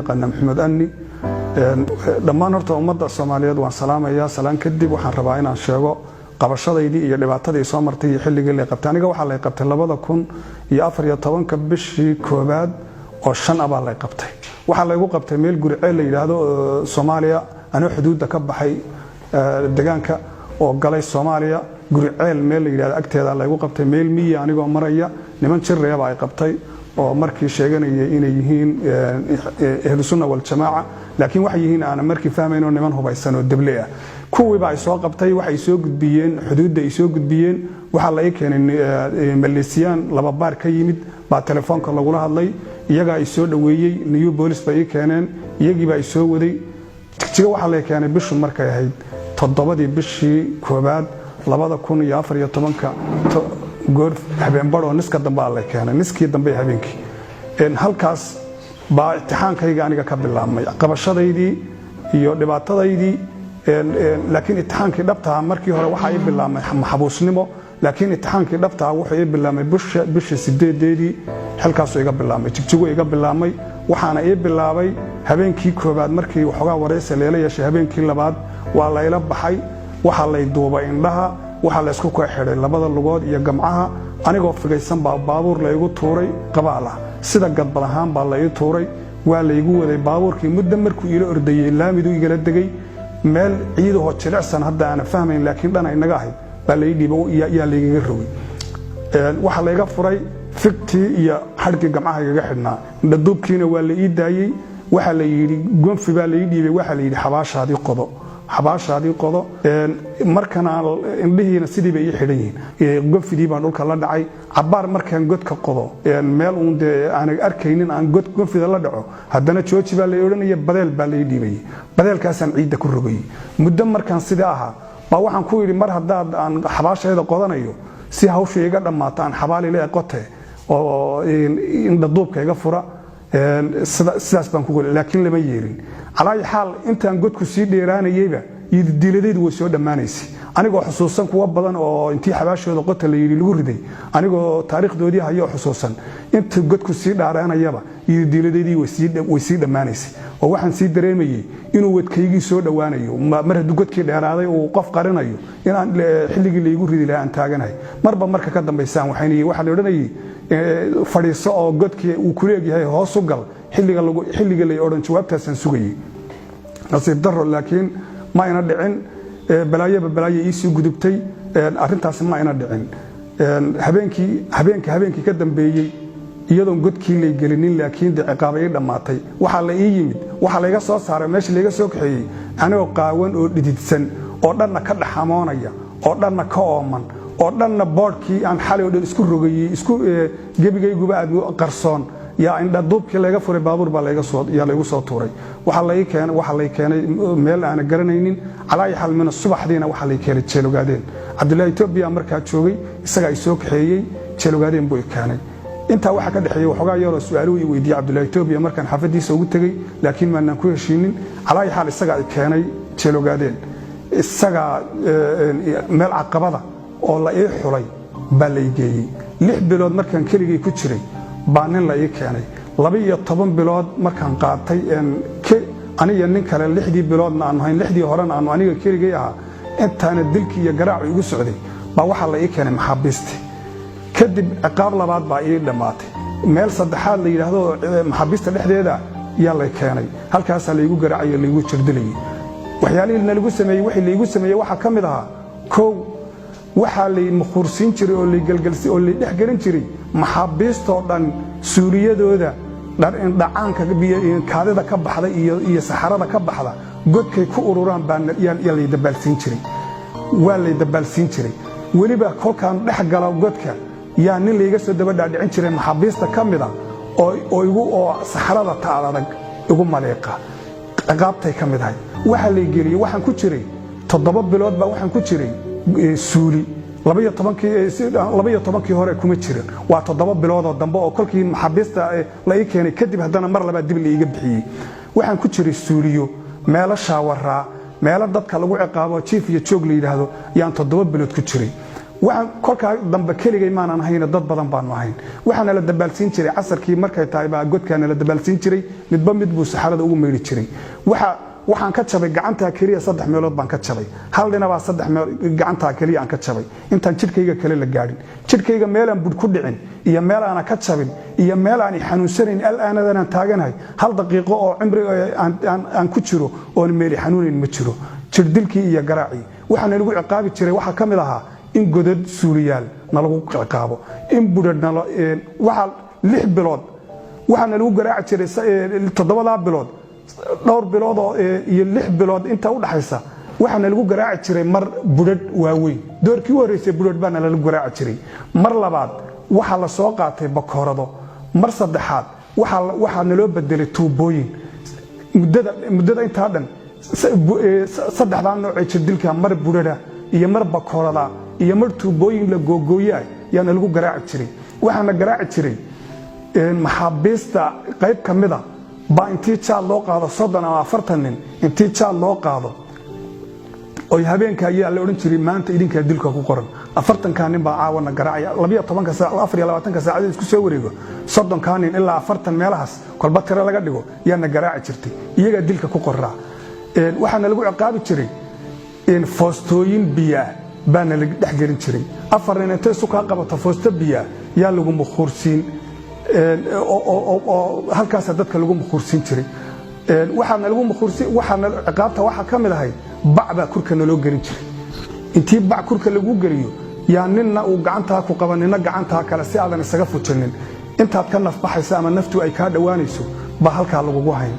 yaqaan Maxamed Anni dhammaan horta ummadda Soomaaliyeed waan salaamayaa salaan kadib waxaan rabaa inaan sheego qabashadaydii iyo dhibaatadii soo martay xilligii la qabtay aniga waxa la qabtay 2014 bishii koobaad oo 5 baa la qabtay waxa la igu qabtay meel guriceel la yiraahdo Soomaaliya anoo xuduudda ka baxay deegaanka oo galay Soomaaliya guriceel meel la yiraahdo agteeda la igu qabtay meel miyi anigoo maraya niman jireeba ay qabtay oo markii sheeganayay inay yihiin ahlu sunna wal jamaa laakiin waxay yihiin aan markii fahmayno niman hubaysan oo dable ah kuwii baa soo qabtay waxay soo gudbiyeen xuduudda ay soo gudbiyeen waxa la keenay maleesiyaan laba baar ka yimid baa telefoonka lagu hadlay iyaga ay soo dhaweeyay new police bay keeneen iyagii baa soo waday tigtiga waxa la keenay bishu markay ahayd 7 bishii koobaad 2014 goor habeen baro niska dambe la keenay niskii dambe habeenkii halkaas baa imtixaankayga aniga ka bilaabmay qabashadaydii iyo dhibaatadaydii laakiin imtixaankii dhabta markii hore waxa ay bilaabmay maxbuusnimo laakiin imtixaankii dhabta wuxuu ay bilaabmay bisha 8deedii halkaas iga bilaabmay jigjigo iga bilaabmay waxaana ay bilaabay habeenkii koobaad markii waxoogaa wareysi leela yeeshay habeenkii labaad waa la ila baxay waxa la duubay indhaha waxa la isku xidhay labada lugood iyo gamcaha anigoo figaysan baabuur la igu tuuray qabaala sida gadbad ahaan baa la ii tuuray waa la igu waday baabuurkii muddo markuu ila ordayay laamidu igala degay meel ciidaho jilicsan hadda aan fahmayn laakiin dhan inaga ahayd baa la ii dhiibay yaa la iga rogay waxa la iga furay fiktii iyo xadhkii gamcaha iga xidhnaa dhaduubkiina waa la ii daayay waxa la yiri gonfi baa la ii dhiibay waxa la yiri xabaashaadii qodo markana indhihiina sidii bay ii xidhan yihiin gonfidii baan dhulka la dhacay cabaar markaan godka qodo meel uun aan arkaynin aan gonfida la dhaco haddana jooji baa la oranaya badeel baa la ii dhiibay badeelkaasaan ciidda ku rogay muddo markaan sida ahaa baa waxaan ku yiri mar hadda aan xabaasheeda qodanayo si hawsha iga dhamaato aan xabaali la qote oo indha duubka iga fura sidaas baan ku golay laakiin lama yeelin calaa xaal intaan godku sii dheeraanayayba diiladeedu way soo dhamaanaysay anigoo xusuusan kuwa badan oo intii xabaashooda qota la yiri lagu riday anigoo taariikhdoodii hayo xusuusan inta godku sii dhaaraanayaba diiladeedii way sii dhamaanaysay oo waxaan sii dareemayay inuu wadkaygii soo dhawaanayo mar hadduu godkii dheeraaday oo qof qarinayo in aan xilligii la igu ridi lahaa aan taaganahay marba marka ka dambeysaan waxa la odhanayay fadhiiso oo godkii uu ku leeyahay hoos u gal xilliga la oran jawaabtaasan sugayay nasiib daro laakiin ma ina dhicin balaayo ii sii gudubtay arintaas ma ina dhicin habeenkii ka dambeeyay iyadoon godkii la gelinin laakiin ciqaabay dhamaatay waxa la ii yimid waxa la iga soo saaray meeshii la iga soo kaxeeyay anoo qaawan oo dhididsan oo dhanna ka dhaxamoonaya oo dhanna ka ooman oo dhanna boardkii aan xalay oo dhan isku rogayay isku gebigayguba aad qarsoon yaa indha duubkii laga furay baabuur baa laga soo tuuray waxa la keenay meel aan garanaynin calaa xal min subaxdiina waxa la keenay jeelogaadeen Cabdullaahi Itoobiya markaa joogay isaga ay soo kaxeeyay jeelogaadeen buu keenay inta waxa ka dhaxeeyay waxoogaa yar su'aalo ii weydiiyay Cabdullaahi Itoobiya markaan xafadiisa ugu tagay laakiin ma ku heshiinin calaa xal isaga ay keenay jeelogaadeen isaga meel caqabada oo la ii xulay baa la geeyay 6 bilood markaan keligay ku jiray baan la ii keenay 12 bilood markaan qaatay aniga nin kale 6 biloodna aan hayn 6 horena aan aniga keligay ah intaana dilkii iyo garaac igu socday baa waxa la ii keenay maxaabiiste kadib ciqaab labaad baa ii dhamaatay meel saddexaad la yiraahdo maxaabiista dhexdeeda yaa la keenay halkaas la igu garaacay la igu jirdilay waxyaalihii lagu sameeyay wixii la igu sameeyay waxa kamid ah koow waxa la mukhursiin jiray oo la galgalsi oo la dhexgelin jiray maxaabiista oo dhan suuriyadooda dhacaanka kaadida ka baxday iyo saxarada ka baxda godkay ku ururaan baan la dabaalsiin jiray waa la dabaalsiin jiray waliba kolkaan dhex galo godka yaa nin la iga soo daba dhaadhicin jiray maxaabiista kamida oo saxarada taaladag ugu maleeqa qaabtay kamidahay waxa la geliyay waxaan ku jiray 7 bilood baa waxaan ku jiray suuli 12 hore kuma jirin waa 7 bilood oo dambe oo kolkii maxaabiista la ii keenay kadib haddana mar labaad dib la iga bixiyay waxaan ku jiray suuliyo meelo shaawara meelo dadka lagu ciqaabo chief iyo joog la yiraahdo yaan 7 bilood ku jiray waxaan kolka dambe keligay maanan hayna dad badan baan ahayn waxaana la dabaalsiin jiray casarkii markay tahay baa godkaana la dabaalsiin jiray midba mid buu saxarada ugu meeri jiray waxaan ka jabay gacanta kaliya 3 meelood baan ka jabay hal dhina baa 3 meel gacanta kaliya aan ka jabay intaan jidhkayga kale la gaadhin jidhkayga meel aan bud ku dhicin iyo meel aan ka jabin iyo meel aan xanuunsanin aan taaganahay hal daqiiqo oo cimri aan ku jiro oo meel xanuunin ma jiro jirdilkii iyo garaaci waxaan lagu ciqaabi jiray waxa kamid ahaa in godad suuriyaal nalagu ciqaabo in budadna waxa 6 bilood waxaan lagu garaaci jiray 7 bilood dhowr bilood iyo 6 bilood inta u dhaxaysa waxaana lagu garaaci jiray mar budad waaweyn doorkii horeysay budad baana lagu garaaci jiray mar labaad waxa la soo qaatay bakoorado mar saddexaad waxa naloo bedelay tuubooyin muddada inta dhan saddexdan nooc ee jirdilka mar budada iyo mar bakoorada iyo mar tuubooyin la googooyay yaana lagu garaaci jiray waxaana garaaci jiray maxaabiista qayb kamida ba intii jaal loo qaado 30 ama 40 nin intii jaal loo qaado oo habeenka ayaa la oran jiray maanta idinka dilka ku qoran 40 ka nin baa caawana garaacay 12 saac 24 saac isku soo wareego 30 ka nin ilaa 40 meelahaas kolba tira laga dhigo yaana garaaci jirtay iyaga dilka ku qoraa waxaana lagu ciqaabi jiray in foostooyin biya baana la dhaxgelin jiray afar nin intay suuqa qabato foosto biya yaa lagu mukhursiin oo halkaas dadka lagu mukhursiin jiray waxaana lagu mukhursiin waxaana ciqaabta waxa kamid ahay bacba kurkana loo gelin jiray intii bac kurka lagu geliyo yaa ninna uu gacanta ku qabanina gacanta kale si aadan isaga fujinin intaad ka nafbaxaysa ama naftu ay ka dhawaanayso ba halka lagu hayn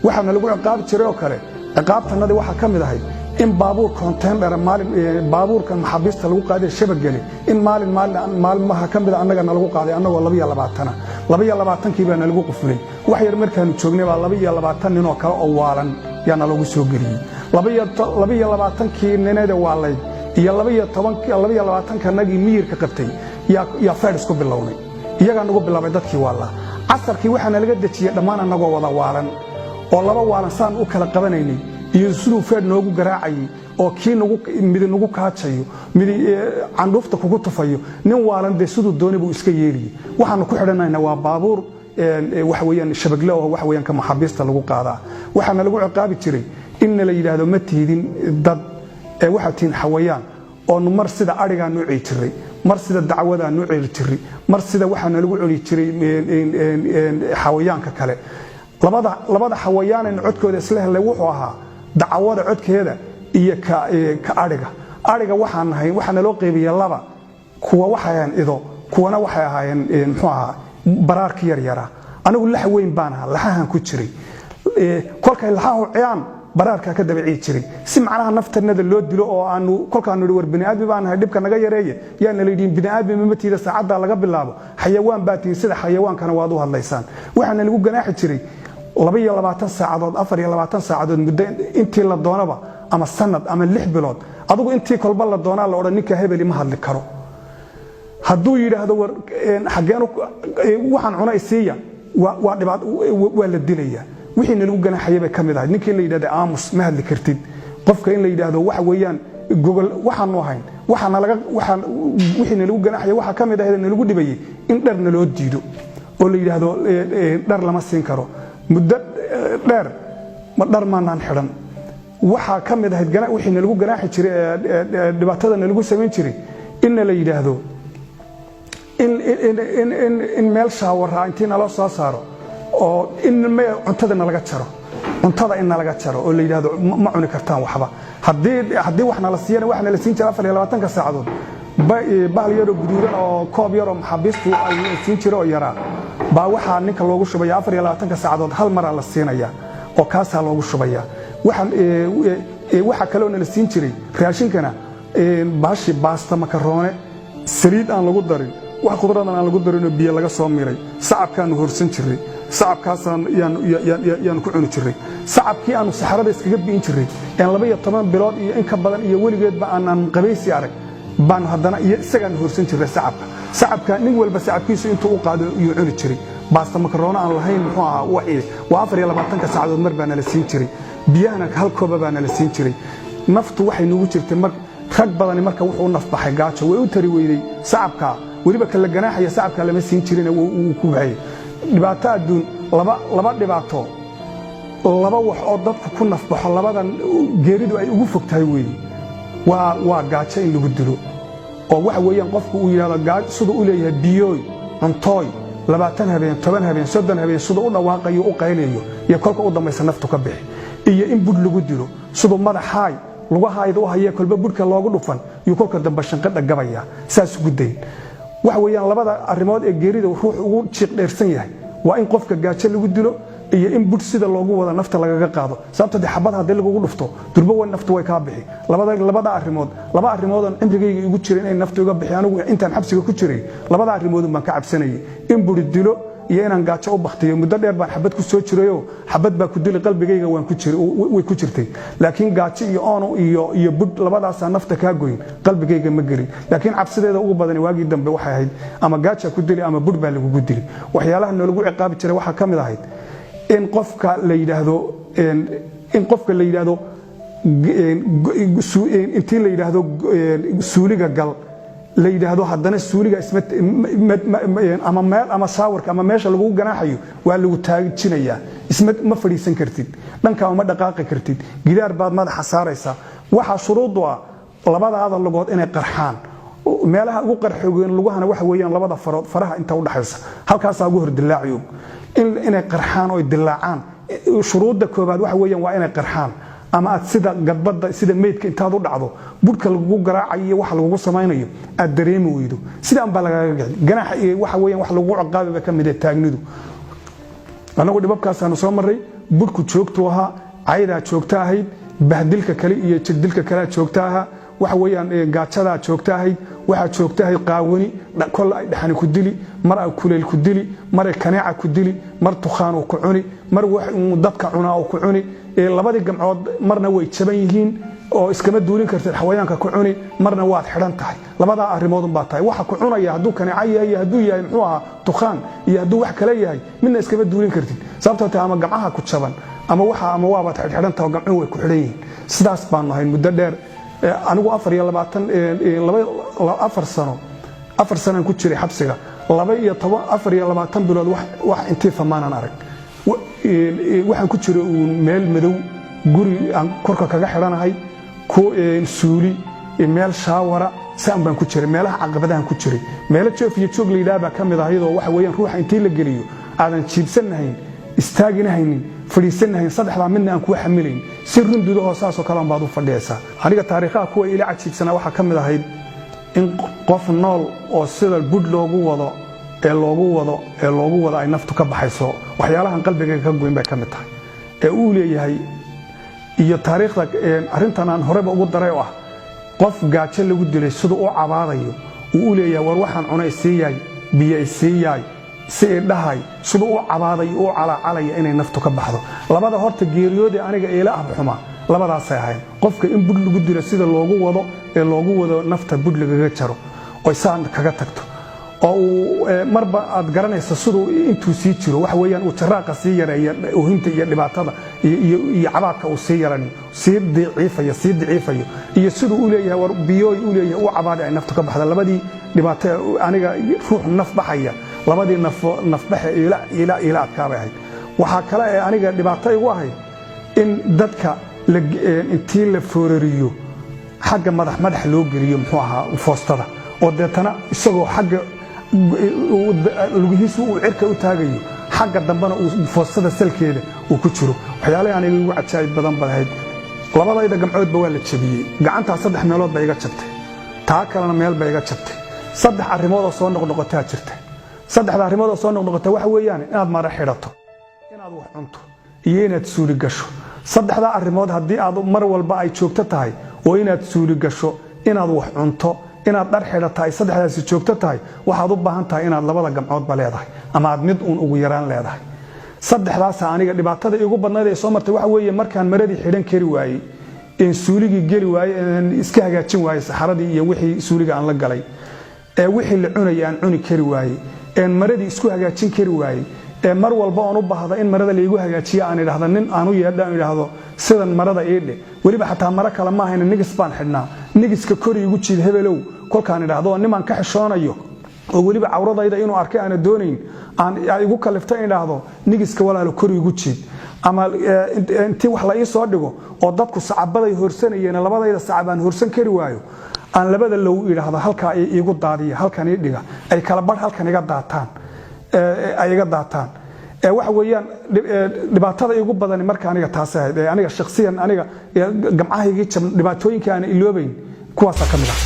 waxaana lagu ciqaabi jiray oo kale ciqaabtanada waxa kamid ahay in baabuur container baabuurkan maxaabiista lagu qaaday shabagale in maalmaha kamid annaga lagu qaaday annagoo 22 kii baa lagu qufulay wax yar markaan joognay baa 22 nin oo kale oo waalan yaana lagu soo geliyay 22 kii ninada waalay iyo 22 kanagii miyirka qabtay yaa faadis ku bilownay iyaga nagu bilaabay dadkii waala casarkii waxaana laga dajiyay dhammaan annagoo wada waalan oo laba waalan saan u kala qabanaynay iyo sidoo faad noogu garaacay oo kii mid nagu kaacayo mid candufta kugu tufayo nin waalan de sidoo doonay buu iska yeeliyay waxaan ku xidhanaynaa waa baabuur wax weeyaan shabagle oo wax weeyaan ka maxaabiista lagu qaadaa waxaana lagu ciqaabi jiray in la yiraahdo ma tiidin dad waxa tiin xawayaan oo mar sida ariga nuuci jiray mar sida dacwada nuuci jiray mar sida waxaana lagu cuni jiray xawayaanka kale labada xawayaan in codkooda isla helay wuxuu ahaa dacwada codkeeda iyo ka ariga waxaana loo qeybiyay laba kuwa waxayaan ido kuwana waxay ahaayeen muxuu ahaa baraarka yar yara anigu lax weyn baan ahaa laxahan ku jiray kolkay laxahu ciyaan baraarka ka dabici jiray si macnaha naftanada loo dilo oo aanu kolkaanu war bini aadmi baan ahay dibka naga yareeyay yaana leedin bini aadmi mamatiida saacada laga bilaabo xayawaan baatiin sida xayawaankana waad u hadlaysaan waxaana lagu ganaaxi jiray 22 saacadood 24 saacadood muddo intii la doonaba ama sanad ama 6 bilood adigu intii kolba la doonaa la oran ninka hebeli ma hadli karo hadduu yiraahdo war xageenu waxaan cunaysiiya waa dhibaat waa la dilaya wixii lagu ganaaxay bay kamid ahay ninkii la yiraahdo aamus ma hadli kartid qofka in la yiraahdo wax weeyaan google waxaan noo hayn waxaan wixii lagu ganaaxay waxa kamid ahay in lagu dhibayay in dharna loo diido oo la yiraahdo dhar lama siin karo muddo dheer ma dhar maanaan xiran waxa kamid ahay wixii lagu ganaaxi jiray dhibaatada lagu sameyn jiray in la yiraahdo in meel shaawara intii nala soo saaro oo in cuntada laga jaro oo la yiraahdo ma cuni kartaan waxba hadii waxna la siiyana waxna la siin jiray 24 saacadood baal yar oo guduudan oo koob yar oo maxaabistu ay siin jiray oo yara baa waxa ninka loogu shubay 24 saacadood hal mar la siinaya oo kaasa loogu shubaya waxa kale oo la siin jiray raashinkana baashi baasta makaroone saliid aan lagu darin wax qudradan aan lagu darin biyo laga soo miray sacabkaan horsan jiray sacabkaasaan yaan ku cuni jiray sacabkii aanu saxarada iskaga biin jiray 12 bilood iyo in ka badan iyo weligeedba aan qabaysi arag baan haddana isagaan horsan jiray sacabka nin walba sacabkiisu intuu u qaado iyo cuni jiray baasta makaroona aan lahayn muxuu ahaa waa 24 saacadood mar baan la siin jiray biyahana hal koob baan la siin jiray naftu waxay nagu jirtay mar rag badani marka wuxuu nafbaxay gaajo way u tari weyday sacabka waliba kala ganaaxaya sacabka lama siin jirin uu ku baxay dhibaato adduun laba dhibaato laba wax oo dadku ku nafbaxo labadan geeridu ay ugu fogtahay weey waa gaajo in lagu dilo oo waxa weeyaan qofku uu yiraahdo gaajo sida uu leeyahay biyooy cuntooy 20 habeen 10 habeen 30 habeen sida uu dhawaaqayo u qaynayo iyo kolka u dambaysa naftu ka bixi iyo in bud lagu dilo sida madaxaay lagu haydo u haya kolba budka loogu dhufan iyo kolka dambe shanqadha gabaya saas ugu day waxa weeyaan labada arimood ee geerida ruux ugu jiiq dheersan yahay waa in qofka gaajo lagu dilo iyo in bud sida loogu wada nafta lagaga qaado sababta xabad hadii lagu dhufto durba way naftu way ka bixi labada arimood laba arimood oo cimrigayga igu jiray inay naftu uga bixi anigu intaan xabsiga ku jiray labada arimood baan ka cabsanayay in bud dilo iyo inaan gaajo u baxtiyo muddo dheer baan xabad ku soo jirayo xabad baa ku dilay qalbigayga waan ku jiray way ku jirtay laakiin gaajo iyo oono iyo bud labadaas nafta ka goyn qalbigayga ma gelin laakiin cabsideeda ugu badan waagi dambe waxay ahayd ama gaajo ku dilay ama bud baa lagu dilay waxyaalaha lagu ciqaabi jiray waxa kamid ahayd in qofka la yiraahdo intii la yiraahdo suuliga gal la yiraahdo hadana suuliga ama meel ama saawarka ama meesha lagu ganaaxayo waa lagu taajinaya ma fadhiisan kartid dhanka uma dhaqaaqi kartid gidaar baad madaxa saaraysa waxa shuruud ah labadaada lugood inay qarxaan meelaha ugu qarxoogeen lugahana waxa weeyaan labada farood faraha inta u dhaxaysa halkaas ugu hor dilaaciyo inay qarxaan oo dilaacaan shuruudda koobaad waxa weeyaan waa inay qarxaan ama aad sida gadbada sida meedka intaad u dhacdo budka lagu garaacayo waxa lagu sameeynayo aad dareemi weydo sidaan baa laga ganaax waxa weeyaan wax lagu ciqaabi ka mid ah taagnidu anagu dhibabkaas aanu soo maray budku joogto ahaa cayda joogto ahayd bahdilka kale iyo jigdilka kale joogto ahaa waxa weeyaan gaajada joogto ahayd waxa joogto ahayd qaawani kol ay dhaxani ku dili mar ay kuleel ku dili mar ay kanaaca ku dili mar tuqaan ku cuni mar wax dadka cunaa ku cuni labadii gamcood marna way jaban yihiin oo iskama duulin kartid xawayaanka ku cuni marna waad xiran tahay labada arimood baa tahay waxa ku cunaya haduu kanaaca yahay haduu yahay muxuu ahaa tuqaan iyo haduu wax kale yahay midna iskama duulin kartid sababtoo ama gamcaha ku jaban ama waxa ama waaba xiran tahay gamcuhu way ku xiran yihiin sidaas baan nahay muddo dheer anigu 4 sano ku jiray xabsiga 24 bilood wax intii famaanan arag waxaan ku jiray meel madow guri aan korka kaga xiranahay ku suuli meel shaawara saan baan ku jiray meelaha caqabadahan ku jiray meel joof iyo joog leeyahay kamid ah iyadoo waxa weeyaan ruuxa intii la geliyo aadan jiibsanahayn istaaginahayn fadhiisanahayn saddexda midna aan ku xamilayn si rundudo hoosaas oo kale baad u fadhiyaysaa aniga taariikhaha kuwa ila cajiibsana waxa kamid ahayd in qof nool oo sida bud loogu wado ay naftu ka baxayso waxyaalahan qalbiga ka goyn bay kamid tahay uu leeyahay iyo taariikhda arintan aan horeba ugu daray oo ah qof gaajo lagu dilay sida uu cabaadayo uu leeyahay war waxaan cunay siiyay biyo siiyay si dhahay sida uu cabaaday oo calacalay inay naftu ka baxdo labada horta geeriyoode aniga ila xuma labadaas ay ahayn qofka in bud lagu dilo sida loogu wado nafta bud lagaga jaro oo saan kaga tagto oo marba aad garanayso sidoo intuu sii jiro waxa weeyaan uu jaraaqa sii yareeyo oohinta iyo dhibaatada iyo cabaadka uu sii yarani sii daciifayo iyo sidoo uu leeyahay war biyooy uu leeyahay uu cabaaday naftu ka baxda labadii dhibaato aniga ruux naf baxaya labadii naf baxe ila adkaabay waxa kale ee aniga dhibaato igu ahay in dadka intii la foorariyo xagga madax loo geliyo muxuu ahaa foostada oo deetana isagoo xagga lugihiisu uu cirka u taagayo xagga dambana uu foostada salkeeda uu ku jiro waxyaalaha aniga ugu cajaa'ib badan badahayd labadayda gamcoodba waa la jabiyay gacanta 3 meelood bay iga jabtay taa kalena meel bay iga jabtay 3 arimood oo soo noqnoqota jirta 3 arimood oo soo noqnoqota waxa weeyaan inaad mara xirato inaad wax cunto iyo inaad suuli gasho 3 arimood hadii aad mar walba ay joogto tahay oo inaad suuli gasho inaad wax cunto inaad dhar xidhatay 3daasi joogto tahay waxaad u baahan tahay inaad labada gamcood ba leedahay ama aad mid ugu yaraan leedahay 3daas aniga dhibaatada igu badnayd ee soo martay waxa weeye markaan maradii xidhan kari waayay in suuliga geli waayay iska hagaajin waayay saxaradii iyo wixii suuliga aan la galay wixii la cunay aan cuni kari waayay maradii isku hagaajin kari waayay mar walba aan u baahdo in marada la igu hagaajiyo aan idhaahdo nin aan u yeedhaan idhaahdo sidan marada eedhe waliba xataa mara kala ma ahayn nigis baan xidhnaa nigiska kori igu jiid hebelow kolkaan idhaahdo niman ka xishoonayo oo waliba cawradayda inuu arkay aan doonayn aan igu kaliftay idhaahdo nigiska walaalo kori igu jiid ama intii wax la ii soo dhigo oo dadku sacabaday horsanayeen labadayda sacabaan horsan kari waayo aan labada low idhaahdo halka ay igu daadiya halkan ii dhiga ay kala bar halkan iga daataan ay iga daataan waxa weeyaan dhibaatada igu badan marka aniga taas ahayd aniga shakhsiyan aniga gamcahayga dhibaatooyinka aan iloobayn kuwaas ka mid ah